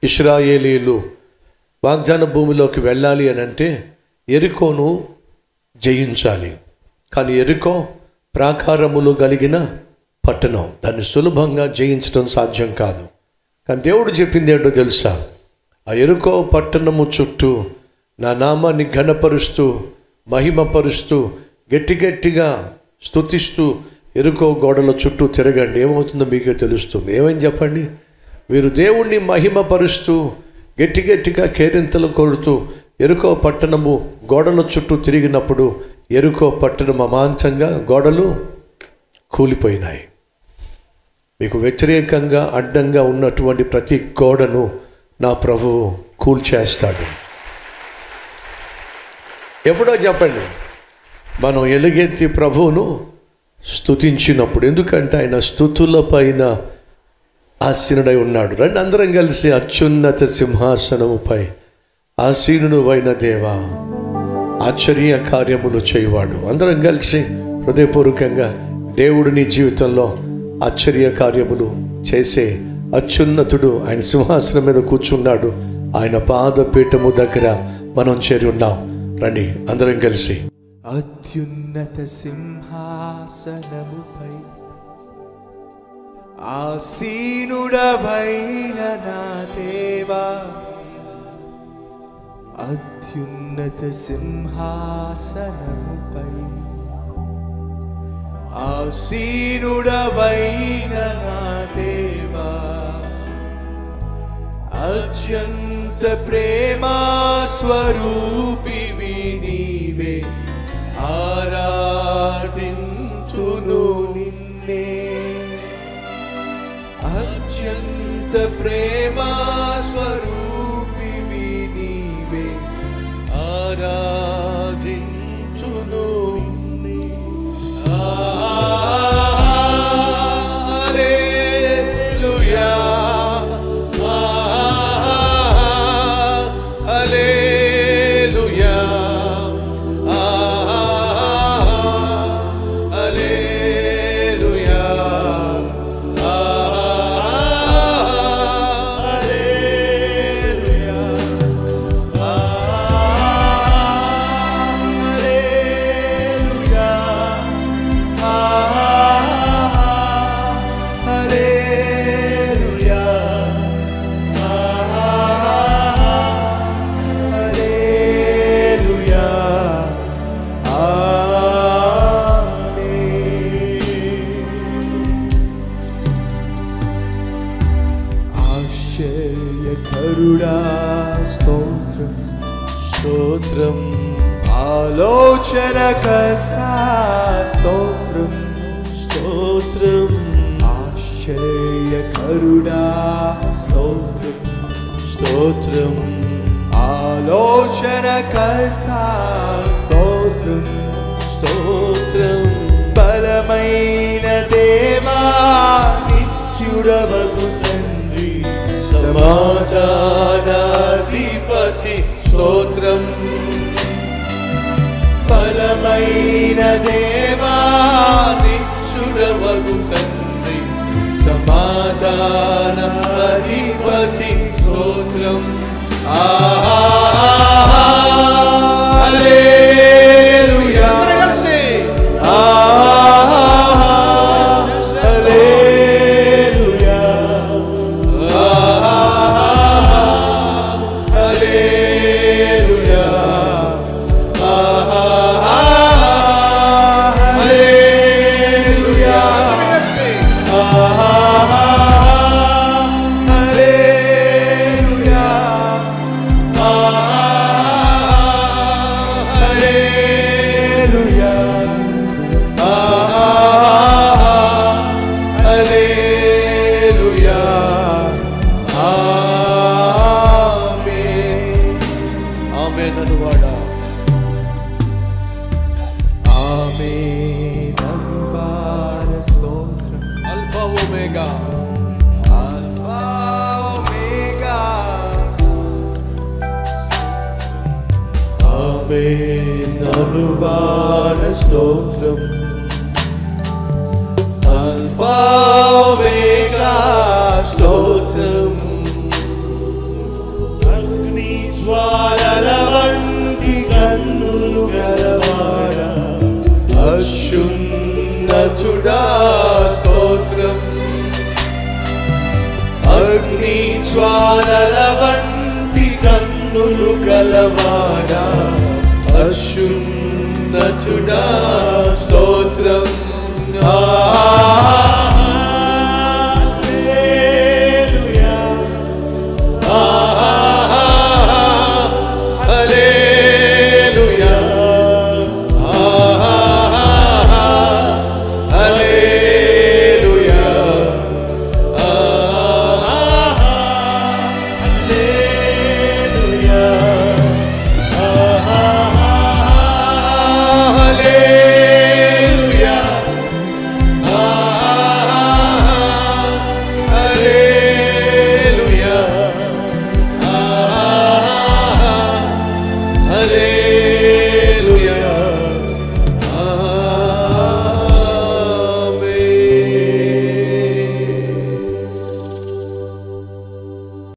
ఇశ్రాయేలీలు వాగ్దాన భూమిలోకి వెళ్ళాలి అని అంటే యెరికోను జయించాలి. కానీ యెరికో ప్రాకారములు కలిగిన పట్టణం, దాన్ని సులభంగా జయించడం సాధ్యం కాదు. కానీ దేవుడు చెప్పింది ఏంటో తెలుసా? ఆ యెరికో పట్టణము చుట్టూ నా నామాన్ని ఘనపరుస్తూ మహిమపరుస్తూ గట్టిగా స్తుతిస్తూ యెరికో గోడల చుట్టూ తిరగండి. ఏమవుతుందో మీకే తెలుస్తుంది. ఏమని చెప్పండి? వీరు దేవుణ్ణి మహిమపరుస్తూ గట్టిగా కేరింతలు కొడుతూ యెరికో పట్టణము గోడల చుట్టూ తిరిగినప్పుడు యెరికో పట్టణం అమాంతంగా గోడలు కూలిపోయినాయి. మీకు వ్యతిరేకంగా అడ్డంగా ఉన్నటువంటి ప్రతి గోడను నా ప్రభువు కూల్చేస్తాడు. ఎప్పుడో చెప్పండి, మనం ఎలుగెత్తి ప్రభువును స్తుతించినప్పుడు. ఎందుకంటే ఆయన స్తుతుల పైన ఆసీనుడై ఉన్నాడు. రండి అందరం కలిసి అత్యున్నత సింహాసనముపై ఆసీనుడు అయిన దేవా, ఆశ్చర్య కార్యములు చేయువాడు. అందరం కలిసి హృదయపూర్వకంగా దేవుడు నీ జీవితంలో ఆశ్చర్య కార్యములు చేసే అత్యున్నతుడు ఆయన సింహాసనం మీద కూర్చున్నాడు. ఆయన పాదపీఠము దగ్గర మనం చేరి ఉన్నాం. రండి అందరం కలిసి. అత్యున్నత సింహాసనముపై ఆసీనుడవైన నా దేవా, అత్యున్నత సింహాసనముపై ఆసీనుడవైన నా దేవా, అత్యంత ప్రేమా స్వరూపివి నీవే, ఆరాధింతును నిన్నే. అత్యంత ప్రేమా స్వరూపివి నీవే, ఆరాధింతును నిన్నే. హల్లెలూయా, హల్లెలూయా, హల్లెలూయా, స్తోత్రం స్తోత్రం, ఆలోచనకర్త స్తోత్రం స్తోత్రం, ఆశ్చర్యకరుడా స్తోత్రం స్తోత్రం, ఆలోచనకర్త స్తోత్రం స్తోత్రం, బలమైన దేవా నిత్యుడవగు తండ్రి, సమాధానాధిపతి స్తోత్రం, బలమైన దేవా నిత్యుడవగు తండ్రి, సమాధానాధిపతి స్తోత్రం. హల్లెలూయా, అనువాద స్తోత్రం, అల్ఫా ఒమేగా స్తోత్రం, ఉన్నతుడా స్తోత్రం. అగ్ని జ్వాలల వంటి కన్నులు గలవాడా అత్యున్నతుడా స్తోత్రం. హల్లెలూయా హల్లెలూయా హల్లెలూయా హల్లెలూయా హల్లెలూయా హల్లెలూయా